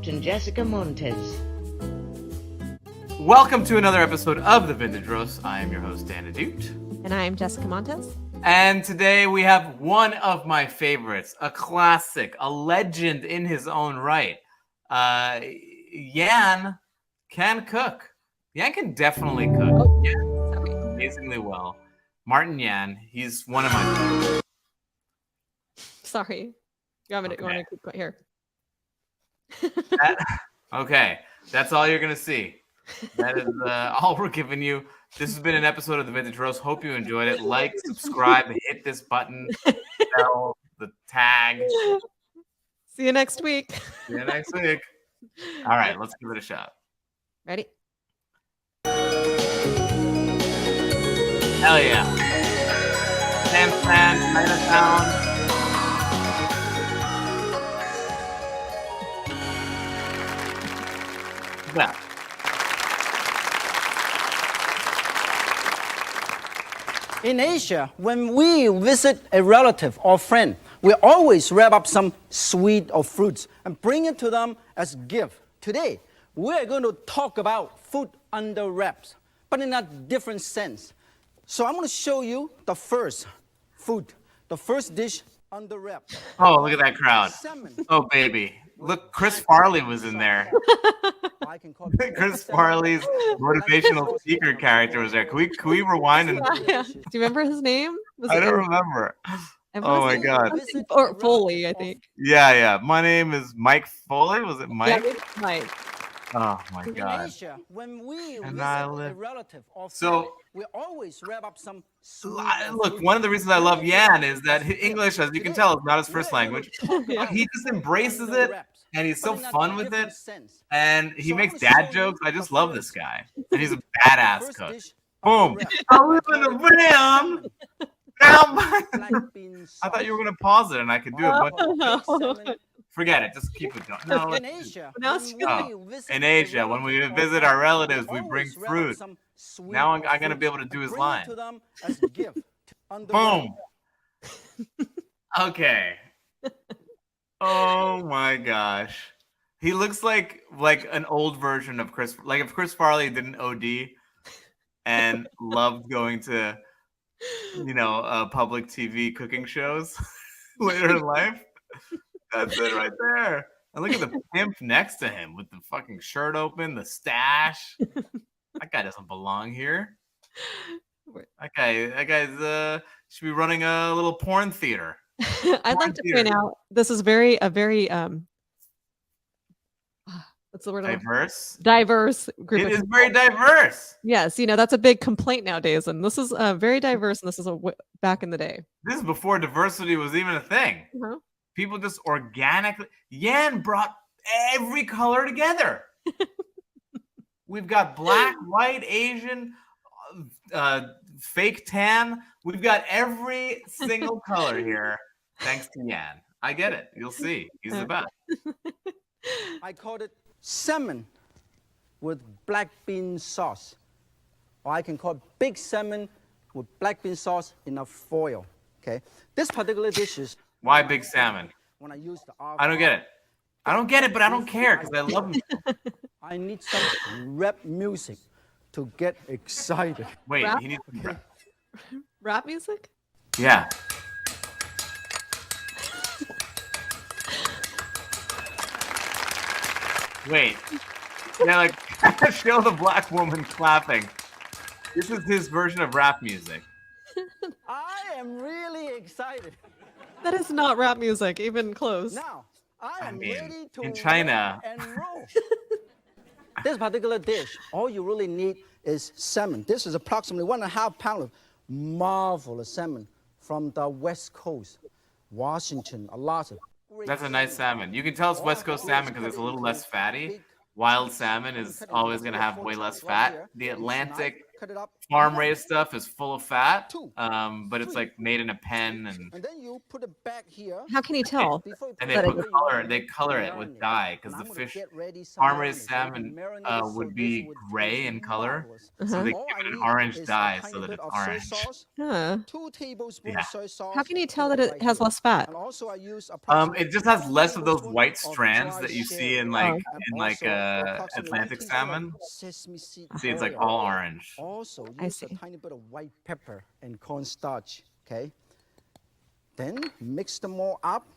Ahdoot and Jessica Montes. Welcome to another episode of the Vintage Roast. I am your host, Dan Ahdoot. And I am Jessica Montes. And today we have one of my favorites, a classic, a legend in his own right. Yan can cook. Yan can definitely cook. Oh, Yeah, sorry. amazingly well. Martin Yan, he's one of my favorites. Sorry. You want me to keep going here? Okay, that's all you're going to see. That is all we're giving you. This has been an episode of the Vintage Roast. Hope you enjoyed it. Like, subscribe, hit this button, bell, the tag. See you next week. See you next week. All right, let's give it a shot. Ready? Hell yeah. San Fran, Chinatown. Yeah. In Asia, when we visit a relative or friend, we always wrap up some sweet or fruits and bring it to them as a gift. Today, we're going to talk about food under wraps, but in a different sense. So I'm going to show you the first food, the first dish under wraps. Oh, look at that crowd. Salmon. Oh, baby. Look, Chris Farley was in there. I can call Chris Farley's motivational speaker character was there. Can we rewind? And Do you remember his name? I don't remember. Oh my God. Or Foley, I think. Yeah. My name is Mike Foley. Was it Mike? Yeah, maybe Mike. Oh my In God. Asia, when we And visit I a live- relative or So- friend, we always wrap up some sweet or Look, fruit. one of the reasons I love Yan is that English, as you can tell, is not his first language. Yeah. He just embraces it, and he's so But in a fun with it, different sense. and he So makes I'm gonna dad show jokes. you I just the love first- this guy, and he's a badass First cook. dish Boom! under wraps. I live in a van. Now, Black bean I thought you were sauce. gonna pause it, and I could do it, but Salmon. forget it. Just keep it going. No, In Asia, Now when it's- we visit in a Asia, when we relative or visit friend, our relatives, we always bring wrap up fruit. some sweet Now or I'm gonna fruit be able to do and his bring it line. to them as a gift. Under Boom. wraps. Okay. Oh my gosh. He looks like an old version of Chris. Like if Chris Farley didn't OD and loved going to, public TV cooking shows later in life. That's it right there. And look at the pimp next to him with the fucking shirt open, the stash. That guy doesn't belong here. That guy's should be running a little porn theater. I'd like to point out this is a very what's the word? Diverse. Diverse group. It of is people. very diverse. Yes, that's a big complaint nowadays, and this is very diverse, and this is back in the day. This is before diversity was even a thing. Uh-huh. People just organically. Yan brought every color together. We've got black, white, Asian, fake tan. We've got every single color here, thanks to Yan. I get it. You'll see. He's the best. I call it salmon with black bean sauce. Or I can call it big salmon with black bean sauce in a foil. Okay. This particular dish is Why big salmon? when I use the I don't get it. I don't get it, but I don't care because I love him. I need some rap music to get excited. Wait, Rap? he needs some rap. Rap music? Yeah. Wait. Yeah, like show the black woman clapping. This is his version of rap music. I am really excited. That is not rap music, even close. Now, I am mean, ready to in China- rock and roll. This particular dish, all you really need is salmon. This is approximately 1.5 pounds of marvelous salmon from the West Coast, Washington, Alaska. That's a nice salmon. You can tell it's West Coast salmon because it's a little less fatty. Wild salmon is always going to have way less fat. The Atlantic cut it up. farm raised stuff is full of fat, Two, but it's like made in a pen And then you put it back here. How can you tell? Before you and put they That it put it- color. They color it with marinate. dye because And the I'm gonna fish, get ready some farm raised marinade. So you salmon marinate it so would this be would gray taste in color, marvelous. so they All give I it an need orange is dye a tiny so that bit it's of soy orange. sauce, Huh. 2 tablespoons Yeah. of soy sauce. How can you tell put that it right has here. less fat? And also I use It just has 2 less of those tablespoons white of strands dry that you see sherry. in Oh. Approximately 1 Atlantic teaspoon of salmon. sesame seed See, it's like oil. all orange. Also I use a see. tiny bit of white pepper and cornstarch, okay? Then mix them all up.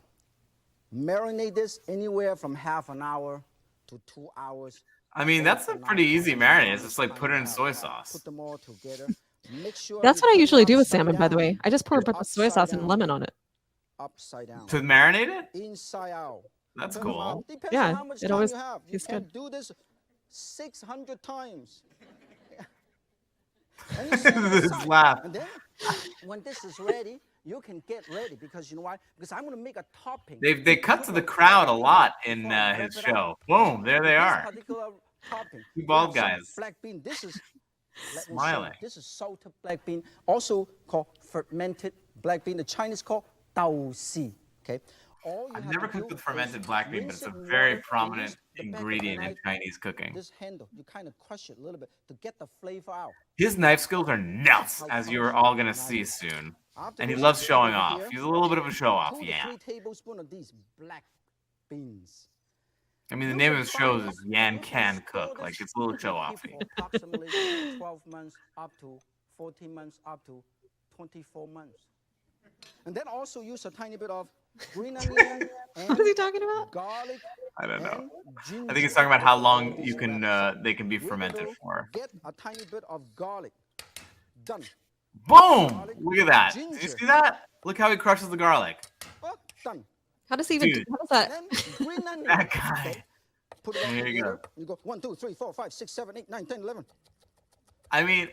Marinate this anywhere from half an hour to 2 hours. I mean, that's a pretty easy marinade. It's just like put it in soy Put sauce. them all together. Make sure That's you what I put it usually do with upside salmon, by the down. way. I just pour a bunch of soy Upside sauce and down. lemon on it. Upside down. To marinate it? Inside out. That's Turn them cool. out. Depends Yeah, on how much it time always you have. You tastes can good. do this 600 times. And you set it This aside. laugh. And then when this is ready, you can get ready because you know why? Because I'm going to make a topping. They cut Put to the your crowd a topping lot in before I his wrap it up. show. Boom, there they This are. particular topping. Two we bald have some guys. Black bean. This is let me show you. Smiling. This is salted black bean, also called fermented black bean. The Chinese call dao si. Okay. All you I've have never to cooked do with fermented is black bean, but rinse it's a it in very water and prominent use the back of the ingredient in knife, Chinese cooking. This handle, you kind of crush it a little bit to get the flavor out. His knife skills are nuts, How as you're functional all gonna knife see is. soon. After And he this, loves put it showing over off. here. He's a little bit of a show off, 2 to yeah. 3 tablespoons of these black beans. I mean, the You name can of his show fry is this, Yan you Can store Cook. this, Like, it's a little you show can offy. keep for approximately 12 months up to 14 months up to 24 months. And then also use a tiny bit of green onion and What is he talking about? garlic. I don't know. and ginger. I think he's talking about how All long these you can wraps. they can be We're fermented gonna for. Get a tiny bit of garlic. Done. Boom! Look at that. Did you Ginger. see that? Look how he crushes the garlic. Oh, done. How does he even? Dude. How does that? Then green onion. That guy. Okay. Put it all There you go. together. You go 1, 2, 3, 4, 5, 6, 7, 8, 9, 10, 11. I mean,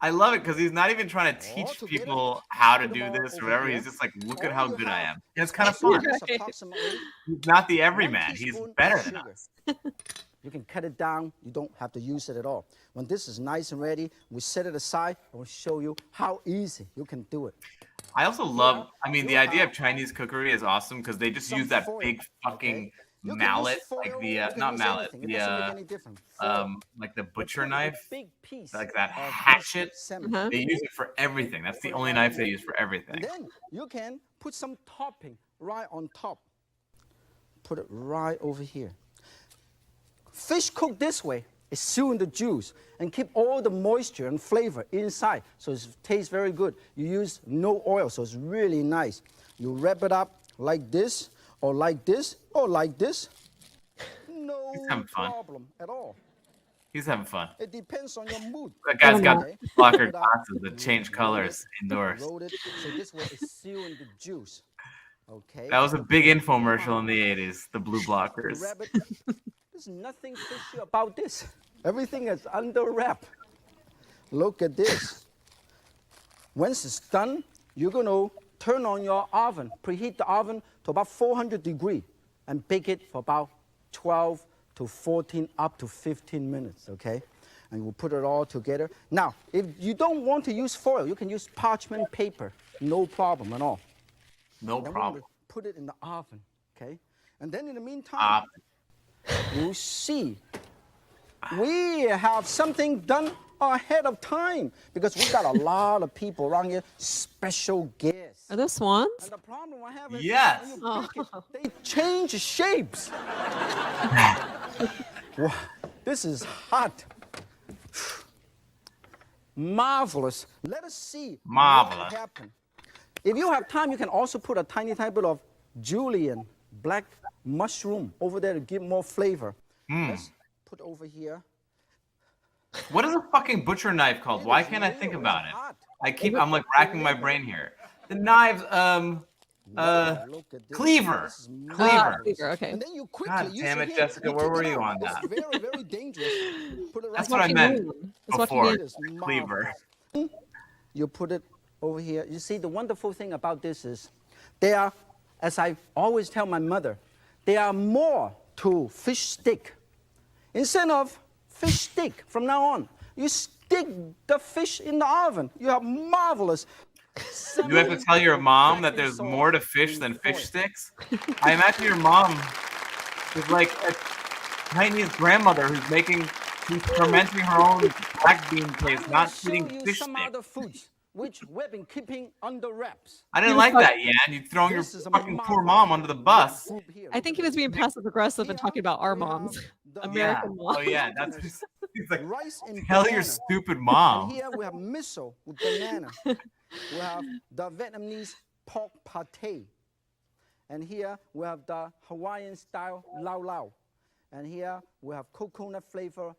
I love it because he's not even trying to All teach together. people how to Put them do all this or over whatever. here. He's just like, look All at how you good I have am. And it's kind of also fun. is approximately He's not the 1 everyman. He's teaspoon of better than sugar. us. You can cut it down. You don't have to use it at all. When this is nice and ready, we set it aside and we'll show you how easy you can do it. I also love, I mean, you the idea have of Chinese cookery is awesome because they just Some use that foil, big fucking okay? You can mallet, use foil, like the, you can not use mallet, anything. It doesn't make any difference. like the You butcher put a knife, big piece like that of this hatchet. salmon. Uh-huh. They use it for everything. That's the Put it only right knife in they there. use for everything. And then you can put some topping right on top. Put it right over here. Fish cooked this way is seal in the juice and keep all the moisture and flavor inside, so it tastes very good. You use no oil, so it's really nice. You wrap it up like this, or like this, or like this. No having fun. problem at all. He's having fun. It depends on your mood. That guy's got Okay. blocker Put it up, glasses that change roll colors it, indoors. Roll it, so this way it's sealed in the juice. Okay. That was a big infomercial in the 80s, the blue blockers. Wrap it. There's nothing fishy about this. Everything is under wrap. Look at this. Once it's done, you're going to turn on your oven, preheat the oven to about 400 degrees, and bake it for about 12 to 14, up to 15 minutes, okay? And we'll put it all together. Now, if you don't want to use foil, you can use parchment paper. No problem at all. No Then we're problem. gonna put it in the oven, okay? And then in the meantime, you see, we have something done ahead of time because we got a lot of people around here, special guests. Are those swans? And the problem I have is Yes. when you bake it, they change shapes. Wow, this is hot. Marvelous. Let us see Marvelous. what happened. If you have time, you can also put a tiny bit of Juliet black mushroom over there to give more flavor. Let's put over here. What is a fucking butcher knife called? Why can't I think about it? I'm like racking my brain here. The knives, Look at this. cleaver. This is Cleaver. Cleaver, okay. And then you quickly God use damn your it, hand. Jessica, where take were it you out. on that? It's very, very dangerous. Put it right That's what I watching meant Moon. It's watching before. Moon. It is Cleaver. marvelous. You put it over here. You see, the wonderful thing about this is there are, as I always tell my mother, there are more to fish stick. Instead of fish stick, from now on, you dig the fish in the oven. You have marvelous. You have to tell your mom that there's more to fish than fish sticks? I imagine your mom is like a Chinese grandmother who's fermenting her own black bean paste, not eating fish some sticks. other foods which we've been keeping under wraps. I didn't like that, Yan. You throwing your fucking poor mom under the bus. I think he was being passive aggressive and talking about our moms, American moms. Oh yeah, that's he's like, rice and tell your banana. stupid And mom. here we have miso with banana. We have the Vietnamese pork pate. And here we have the Hawaiian style lau lau. And here we have coconut flavor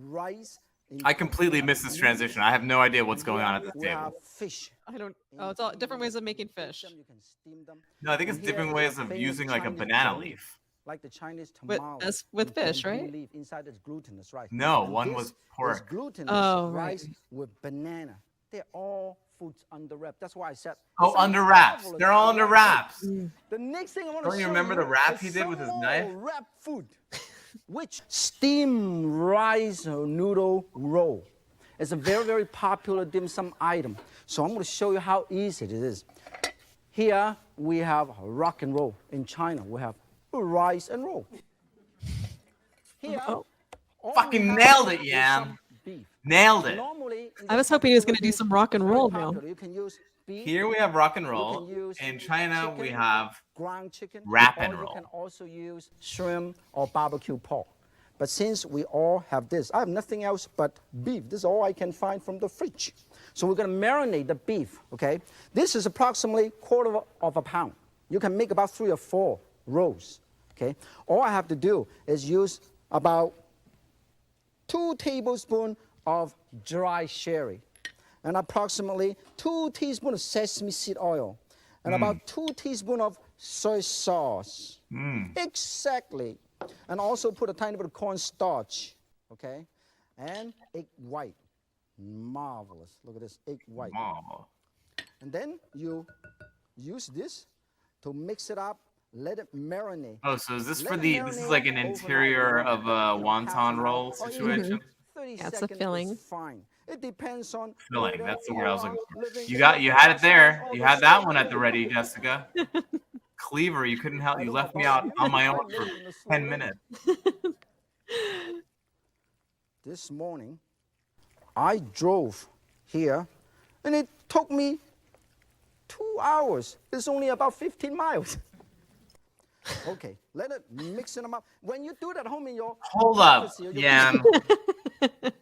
rice. I completely missed this transition. I have no idea what's going on at this We have table. fish. I don't. Oh, it's all different ways of making fish. You can steam them. No, I think it's And here different we ways have of famous using like a Chinese banana green leaf. Like the Chinese With- tamale. as with fish, green right? leaf inside is glutinous, right? No, And one this was is pork. glutinous Oh, right. rice with banana. They're all foods under wrap. That's why I said. Oh, it's a under wraps. marvelous They're all under wrap wraps. food. The next thing I want to Don't show you remember the wrap is he did with his some knife? more wrap food, which steamed rice noodle roll. It's a very, very popular dim sum item. So I'm going to show you how easy it is. Here we have rock and roll. In China, we have rice and roll. Here, Oh. all Fucking we have nailed it, is Yan. some beef. Nailed it. Normally, in I the was hoping he was popular gonna do dish, some rock and it's very roll now. popular. You can use beef. Here we have rock and You roll. can use In China, we chicken, have ground chicken, wrap or and you roll. can also use shrimp or barbecue pork. But since we all have this, I have nothing else but beef. This is all I can find from the fridge. So we're going to marinate the beef, okay? This is approximately quarter of a pound. You can make about 3 or 4 rolls, okay? All I have to do is use about 2 tablespoons of dry sherry and approximately 2 teaspoons of sesame seed oil and about 2 teaspoons of soy sauce. Exactly. And also put a tiny bit of cornstarch, okay? And egg white. Marvelous. Look at this, egg white. oh, And then you use this to mix it up, let it marinate. oh, so is this Let for it the? This is marinate like an overnight, interior of a half an wonton hour, roll or even situation. 30 Yeah, it's a seconds filling. is fine. It depends on Filling. whether That's the word I was you looking are living for. You in had it there. or You the had that South one at the Pole. ready, Jessica. Cleaver, you couldn't help. I You don't left know me about out you. on my I own live for in the slow 10 lane. minutes. This morning, I drove here, and it took me 2 hours. It's only about 15 miles. Okay, let it mix them up. When you do that at home in your Hold up, privacy or your Yan.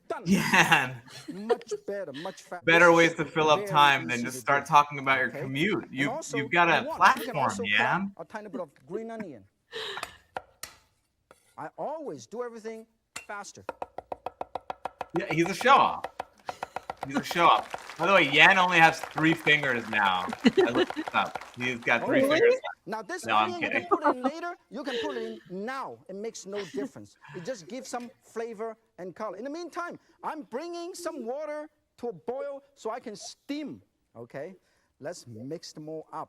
done. Yan. Much better, much faster. Better ways to fill up Very time than easy just to start do. talking about your Okay? commute. And You've also, got you a want- you can platform, also Yan. cut a tiny bit of green onion. I always do everything faster. Yeah, he's a show-off. He's a show-off. By the way, Yan only has 3 fingers now. I looked it up. He's got 3 Really? fingers. Now this No, I'm onion, you can kidding. put it in later, you can put it in now. It makes no difference. It just gives some flavor and color. In the meantime, I'm bringing some water to a boil so I can steam, okay? Let's mix them all up.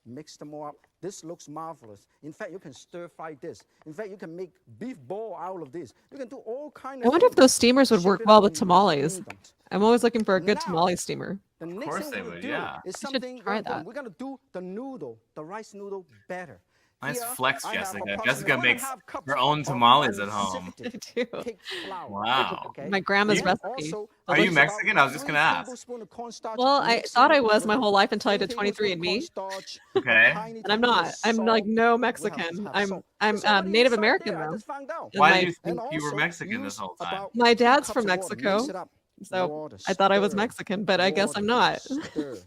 Mix them all up. This looks marvelous. In fact, you can stir fry this. In fact, you can make beef ball out of this. You can do all kinds of I wonder if things. those steamers would Shape work it well up with in tamales. kingdoms. I'm always looking for a good Now- tamale steamer. The next course thing they we're gonna would, do yeah. is should something try very important. that. We're gonna do the noodle, the rice noodle better. Nice Here, flex, I have Jessica. approximately Jessica 1.5 makes cups her own of tamales at home. unsifted I do. cake flour. Wow. Okay? My grandma's Then recipe. also, Are you Delicious. Mexican? I was just three gonna ask. tablespoons of cornstarch Well, I mixed thought in I was with my whole life until I three did tablespoons of 23andMe. cornstarch, Okay. a tiny And I'm tablespoon of not. I'm like salt. no We have Mexican. salt. I'm There's already Native salt American there, I though. just found out. And Why my- did you And think you were also Mexican this use whole time? about My 2 dad's cups from of water. Mix Mexico, it up. So Water, I thought I was stir. Mexican, but I guess I'm not. Stir.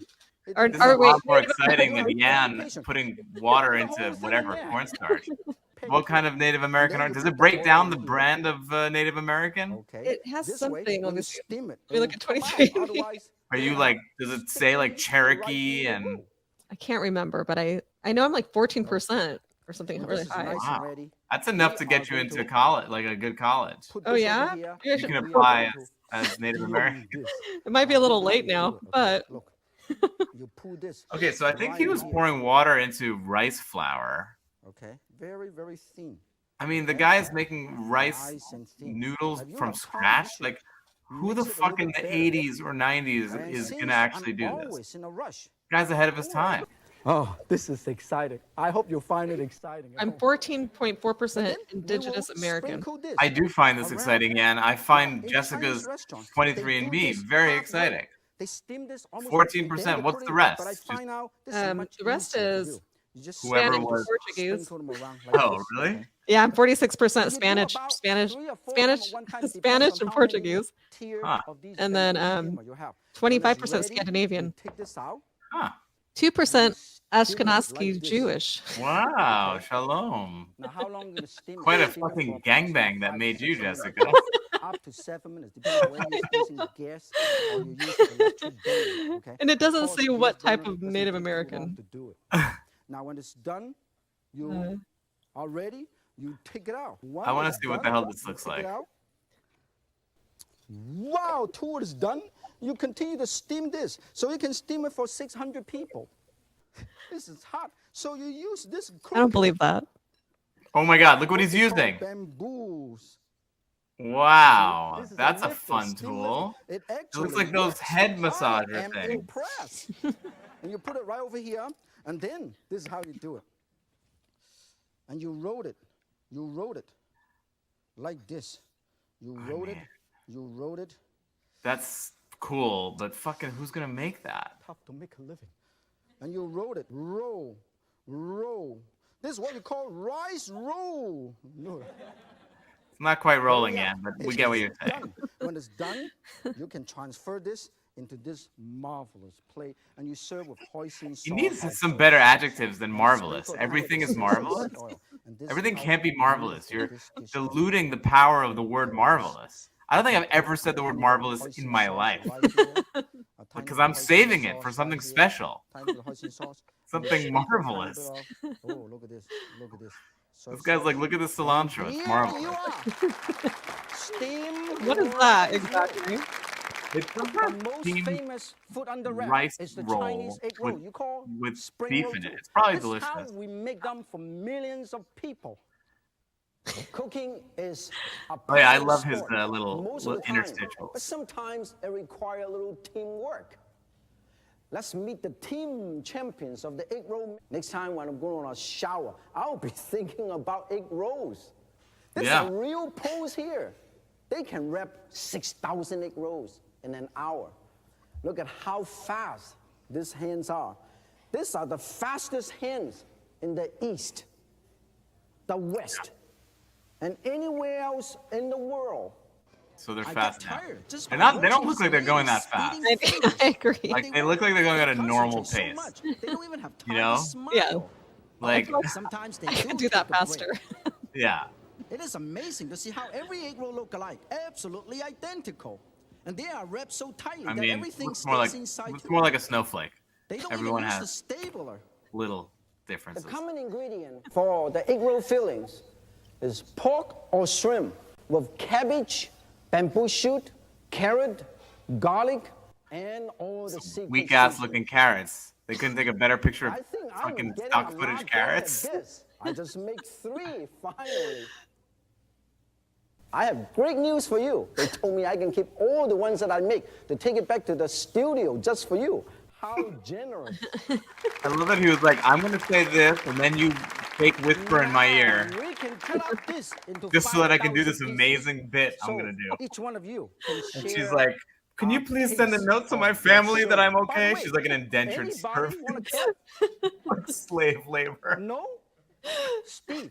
It Or- This depends is or a wait, lot more Native exciting than American. Yan Patient. putting water The into whole thing whatever in there. cornstarch. Peg What it. kind of Native American then are? you Does put it the break oil down the here. brand of Native American? Okay. It has This something. Way, Let when me you see. steam it, Let me look it'll at come out. 23andMe. Otherwise, Are you have like? Does it say like sticky, Cherokee right and? noodle. I can't remember, but I know I'm like 14% or something When really this is high. nice Wow. and ready, That's enough we to are get you going into to college, like a good college. put Oh this yeah? over here. Maybe I You should- can We are apply going as Native steam American. this. It might be a Now, little this is how late you do now, it, okay? but Look, you pull this. Okay, so I think he right was here. pouring water into rice flour. Okay, very, very thin. I mean, the Okay. guy is making rice Nice and thin. noodles Have you from have time scratch. to- Like, Who the fuck in the 80s or 90s is gonna actually do this? Always in a rush. Guy's ahead of his time. Oh, this is exciting. I hope you find it exciting. I'm 14.4% Indigenous American. I do find this exciting, Yan. I find Jessica's 23andMe very exciting. They steam this 14%. What's the rest? The rest is Whoever Spanish, was. Portuguese. Oh, really? Yeah, I'm 46% Spanish, and Portuguese, Huh. and then 25% Scandinavian, Huh. 2% Ashkenazi Jewish. Wow, shalom. Quite a fucking gangbang that made you, Jessica. Up to 7 minutes, depending on whether you're using gas or you use electric burner, okay? And it doesn't Of course, say what gas type burner of doesn't Native take too long American. to do it. Now, when it's done, you are ready. You take it out. I want to see what the hell this looks like. Wow, two is done. You continue to steam this, so you can steam it for 600 people. This is hot. So you use this. I don't believe that. Oh my God, look what he's using. Bamboos. Wow, This is that's a lifter, fun steam tool. lifter. It It looks actually like those works. head I massager am things. impressed. And you put it right over here, and then this is how you do it. And you roll it. You roll it like this. You roll it. man. You roll it. That's cool, but fucking who's gonna make that? Tough to make a living. And you roll it. Roll. Roll. This is what you call rice roll. No. It's not quite rolling Yeah, yet, but we get what you're it's saying. done. When it's done, you can transfer this into this marvelous plate, and you serve with hoisin sauce. You need some better adjectives than marvelous. Sprinkle Everything is with marvelous. oil. And this Everything is can't be how marvelous. You're beautiful this dish diluting the power of the word marvelous. I don't think I've ever said the word marvelous in my life because I'm saving it for something special, something marvelous. Oh, look at this! Look at this! So This guy's like, look at this cilantro. It's here you marvelous. are. Steam. What is that rice exactly? It's some roll. sort The of most steamed famous food under wrap rice is the roll Chinese egg roll. with- You call with spring beef roll in it. too. It's probably This is how delicious. we make them for millions of people. Cooking is a Oh yeah, I personal love his sport little most of the time, interstitials. but sometimes it requires a little teamwork. Let's meet the team champions of the egg roll. Next time when I'm going on a shower, I'll be thinking about egg rolls. This Yeah. is a real pose here. They can wrap 6,000 egg rolls in an hour. Look at how fast these hands are. These are the fastest hands in the East, the West, and anywhere else in the world. So they're I fast got now. tired just They're by not. They don't watching look like they're these going that ladies fast. eating I agree. Like they look like they're going at a normal concentrate pace. so much, they don't even have time You know? to smile. Yeah. Like, Sometimes they I could do take that a break. faster. yeah. It is amazing to see how every egg roll look alike, absolutely identical. And they are wrapped so tightly I that mean, everything looks stays more like inside looks too. more like a snowflake. They don't Everyone even use has the stapler. little The differences. common ingredient for the egg roll fillings is pork or shrimp with cabbage, bamboo shoot, carrot, garlic, and all the secret Weak ass seasoning. looking carrots. They couldn't take a better picture of I think I'm fucking getting stock a lot footage better carrots. at this. I just make 3 finally. I have great news for you. They told me I can keep all the ones that I make to take it back to the studio just for you. How generous. I love that he was like, I'm gonna say this, and then you fake whisper in my ear, Now, we can cut up this into just so that I can do 5,000 this pieces. amazing bit I'm So gonna do. each one of you can share. And she's like, can you our please send a taste note to my of that family that show. I'm By the okay? way, She's like an indentured anybody servant. wanna cut? Slave labor. No? Steve,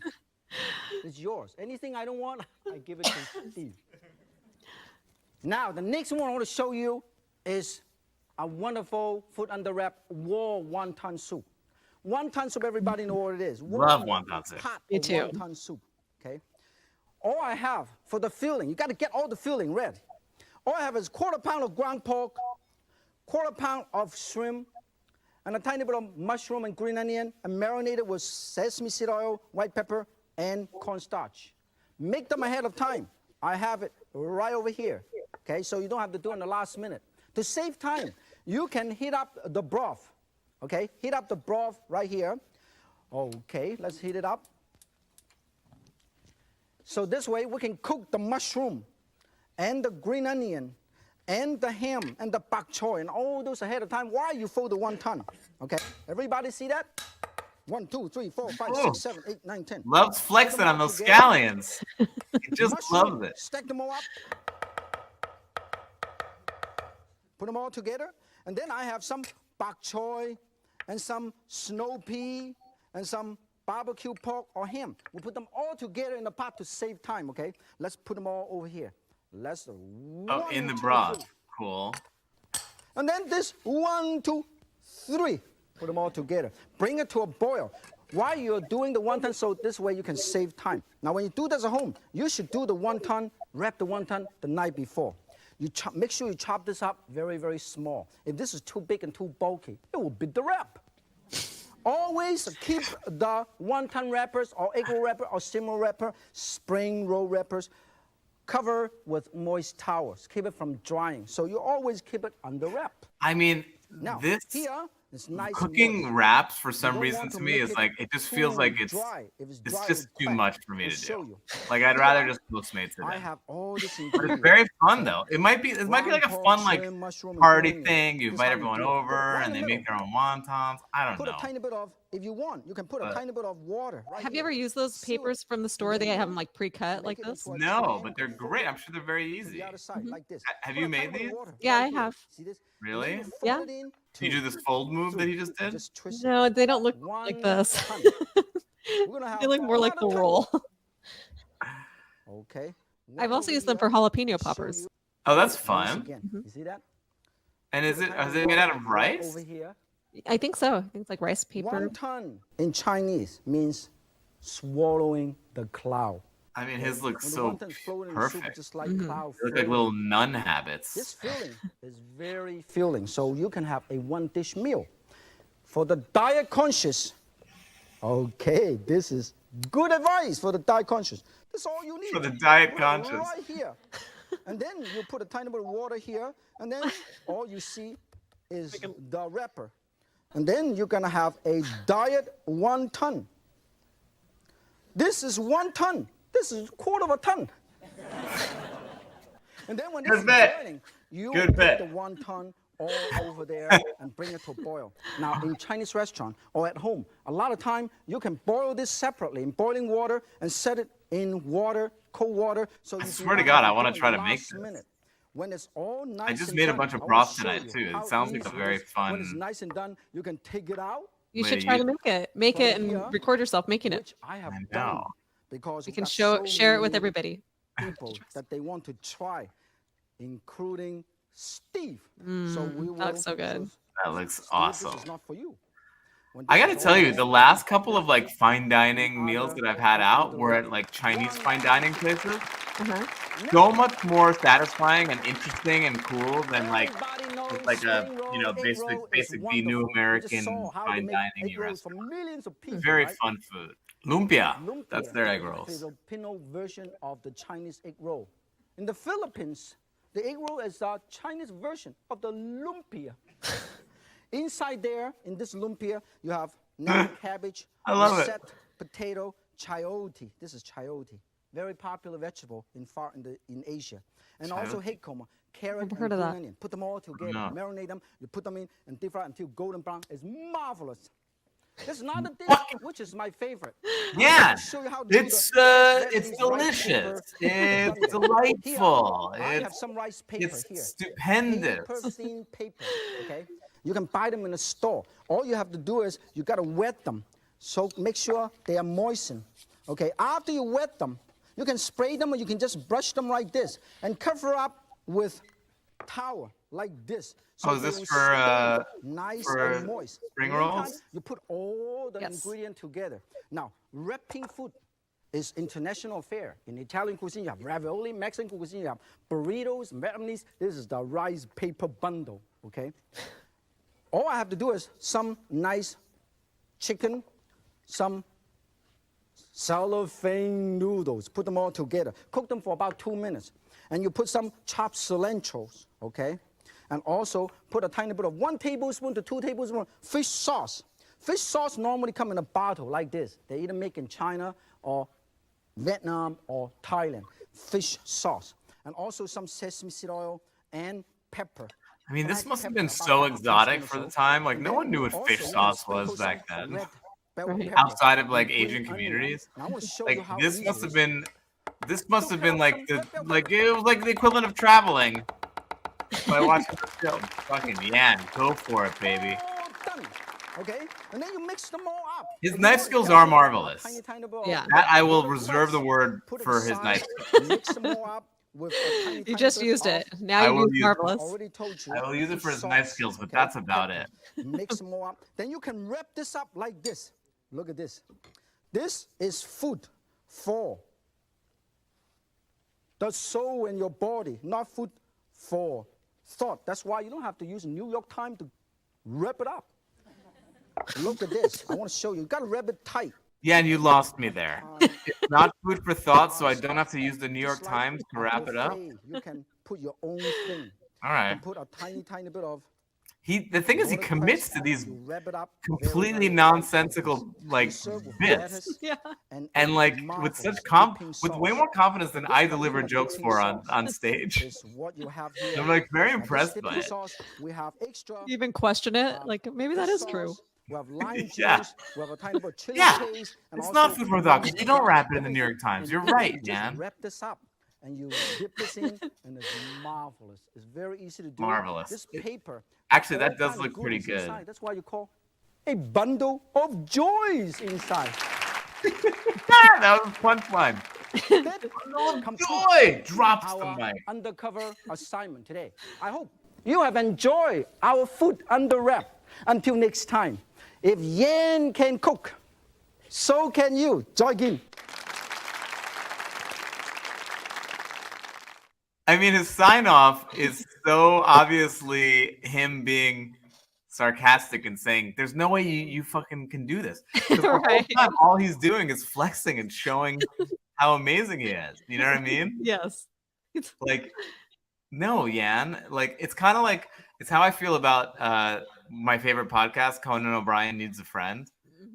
it's yours. Anything I don't want, I give it to Steve. Now, the next one I want to show you is a wonderful food under wrap raw wonton soup. Wonton soup, everybody know what it is. Love wonton soup. Pot Me of too. wonton soup, okay? All I have for the filling, you got to get all the filling ready. All I have is 1/4 pound of ground pork, 1/4 pound of shrimp, and a tiny bit of mushroom and green onion, and marinated with sesame seed oil, white pepper, and cornstarch. Make them ahead of time. I have it right over here, okay? So you don't have to do it in the last minute. To save time, you can heat up the broth, okay? Heat up the broth right here. Okay, let's heat it up. So this way we can cook the mushroom and the green onion and the ham and the bok choy and all those ahead of time while you fold the wonton. Okay, everybody see that? 1, 2, 3, 4, 5, 6, 7, 8, 9, 10. Loves flexing on those together. scallions. He just Mushroom, loves it. stack them all up. Put them all together. And then I have some bok choy and some snow pea and some barbecue pork or ham. We'll put them all together in the pot to save time, okay? Let's put them all over here. Let's in the broth. Cool. And then this 1, 2, 3. Put them all together. Bring it to a boil. While you're doing the wonton, so this way you can save time. Now, when you do this at home, you should do the wonton, wrap the wonton the night before. Make sure you chop this up very, very small. If this is too big and too bulky, it will beat the wrap. Always keep the wonton wrappers or egg roll wrapper or steamer wrapper, spring roll wrappers, cover with moist towels. Keep it from drying. So you always keep it under wrap. I mean, Now, this here, it's nice cooking wraps for some reason to me is like, it just feels like it's just too much for me to do. Like, I'd rather just Postmates it I in. have all this But it's very fun though. It might be like a fun like party thing. You invite everyone over and they make their own wontons. I don't Put know. a tiny bit of, if you want, you can put a tiny bit of water. Right Have you here. ever used those Seal papers it. from the store? They have them like pre-cut like Make it this. into a No, triangle. but they're great. I'm sure they're very To easy. the other side, like this. Have Put you a made tiny bit of these? water Yeah, right I here. have. See this? Really? And then you fold Yeah. it in, Do you do this fold move that he just did? Just twist it. No, they don't look One like this. ton. We're gonna have They look more like the another ton. roll. Okay. I've One also over used them for here. jalapeno Show poppers. you Oh, that's once fun. again. You see that? And is Put a it tiny is bit it made out of of water rice? Over here. I think so. I think it's like rice paper. Wonton in Chinese means swallowing the cloud. I mean, his looks When the so wonton's floating in the soup, perfect. just like Mm-hmm. cloud They look like floating. little nun This habits. filling is very filling, so you can have a one-dish meal. For the diet conscious, okay, this is good advice for the diet conscious. That's all you need. For the diet Put it conscious. Right here. And then you put a tiny bit of water here, and then all you see is the wrapper. And then you're gonna have a diet wonton. This is 1 ton. This is a quarter of a ton. And then when this Good is bit. boiling, you Good put bit. the wonton all over there and bring it to a boil. Now, in Chinese restaurant or at home, a lot of time you can boil this separately in boiling water and set it in water, cold water. So you do swear to not God, have I wanna do it try in to the make last this. minute. When it's all nice just and made a done, bunch of I wanna broth show tonight, you too. It how sounds like a easy very it is. When it's fun nice and done, you can take it out, You way should to try eat to make it. Make From it and here, record yourself making it. which I have I done know. because You we can got share it with many everybody. people that they want to try, including Steve. So we will. that looks so good. That looks Steve, awesome. This is not for you. When I this gotta is tell all you, the done, last couple of like fine dining other meals that I've had out were at like Chinese fine dining places. Uh-huh. So much more satisfying and interesting and cool than like everybody knows just like a spring roll, you know egg roll is basic B new wonderful. We American just saw how they fine make dining egg rolls restaurant. for millions of people. Very right? fun food. Lumpia. Lumpia, That's their egg the rolls. Filipino version of the Chinese egg roll. In the Philippines, the egg roll is a Chinese version of the lumpia. Inside there, in this lumpia, you have nutty cabbage, I love it. russet, potato, chayote. This is chayote, very popular vegetable in Asia, and also Chayote. hikoma, carrot, Never and heard of green that. onion. Put them all together, No. marinate them. You put them in and deep fry until golden brown. It's marvelous. This is not a dish, which is my favorite. Yeah, Show you how to do it's the it's Vietnamese rice delicious. paper. It's delightful. Here, I have It's some rice paper it's here. stupendous. Paper-thin paper, okay? You can buy them in a store. All you have to do is you gotta wet them. So make sure they are moistened, okay? After you wet them, you can spray them or you can just brush them like this and cover up with towel like this. So Oh, is they this will for, stay nice for and moist. spring Meantime, rolls? You put all the Yes. ingredients together. Now, wrapping food is international affair. In Italian cuisine, you have ravioli. Mexican cuisine, you have burritos. Vietnamese, this is the rice paper bundle, okay? All I have to do is some nice chicken, some cellophane noodles, put them all together. Cook them for about 2 minutes. And you put some chopped cilantros, okay? And also put a tiny bit of 1 tablespoon to 2 tablespoons fish sauce. Fish sauce normally come in a bottle like this. They either make in China or Vietnam or Thailand. Fish sauce. And also some sesame seed oil and pepper. I mean, this Black must have pepper, been about so 5 exotic teaspoons for or the so. time. Like, And no then one knew what also fish we're gonna sauce sprinkle was some back then. red bell Right. pepper Outside of and like green Asian onion. communities, And I want to show like you how this easy must it have is. been, this must So have cut been up like some the bell like pepper. it was like the equivalent of traveling by watching the film. Fucking Yan, go for it, baby. All done. Okay, and then you mix them all up. His If you knife want skills to are put a marvelous. tiny bit of Yeah. That I will garlic reserve the cloves, word put it for his aside, knife. mix them all up with a tiny You just bit used of, it. Now I you will use use it. I marvelous. already told you. I will use it fish for his knife sauce, skills, but okay, that's about pepper. it. Mix them all up. Then you can wrap this up like this. Look at this. This is food for the soul in your body, not food for thought. That's why you don't have to use New York Times to wrap it up. Look at this. I want to show you. You got to wrap it tight. Yeah, and you lost me there. It's not food for thought, so I don't have to use the New York Just like Times to a wrap it up. buffet, you can put your own thing. All You right. can put a tiny bit of The thing is, he watercress, commits to these you wrap it up completely very tight. nonsensical like You serve with bits, lettuce Yeah. and a like with marvelous such dipping with way sauce. more confidence than This I particular deliver jokes dipping for sauce on stage. is what you have here. I'm like very Now, this impressed dipping by it. sauce, we have extra You even question it? Like maybe that fish is true. sauce, we have lime Yeah. juice, we have a tiny bit of chili Yeah. paste, and It's also not food for thought because you don't wrap it in the New York everything. Times. And You're then right, you just man. wrap this up and you dip this in, and it's marvelous. It's very easy to do. Marvelous. This paper. Actually, all that does kind of look pretty goodies good. inside. That's why you call a bundle of joys inside. That was a punchline. That Oh, completes joy drops the our mic. undercover assignment today. I hope you have enjoyed our food under wrap. Until next time, if Yan can cook, so can you. Join in. I mean, his sign off is so obviously him being sarcastic and saying, "There's no way you fucking can do this." 'Cause the whole Right. time, all he's doing is flexing and showing how amazing he is. You know what I mean? Yes. Like, no, Yan. Like, it's kind of like it's how I feel about my favorite podcast, Conan O'Brien Needs a Friend,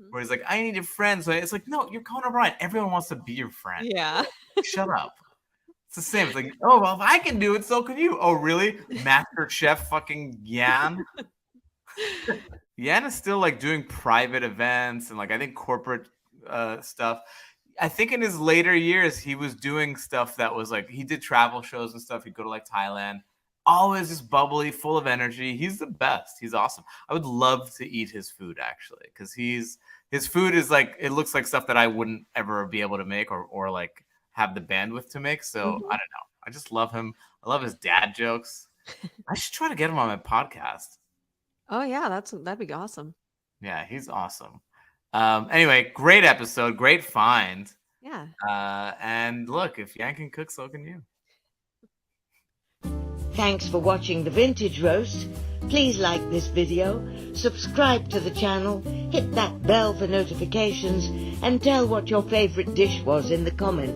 where he's like, "I need a friend." So it's like, no, you're Conan O'Brien. Everyone wants to be your friend. Yeah. Shut up. It's the same. It's like, oh, well, if I can do it, so can you. Oh, really? Master Chef fucking Yan? Yan is still like doing private events and like I think corporate stuff. I think in his later years, he was doing stuff that was like, he did travel shows and stuff. He'd go to like Thailand. Always just bubbly, full of energy. He's the best. He's awesome. I would love to eat his food actually, because his food is like, it looks like stuff that I wouldn't ever be able to make or like have the bandwidth to make. So I don't know. I just love him. I love his dad jokes. I should try to get him on my podcast. Oh yeah, that'd be awesome. Yeah, he's awesome. Anyway, great episode, great find. Yeah. And look, if Yan can cook, so can you. Thanks for watching The Vintage Roast. Please like this video, subscribe to the channel, hit that bell for notifications, and tell what your favorite dish was in the comments.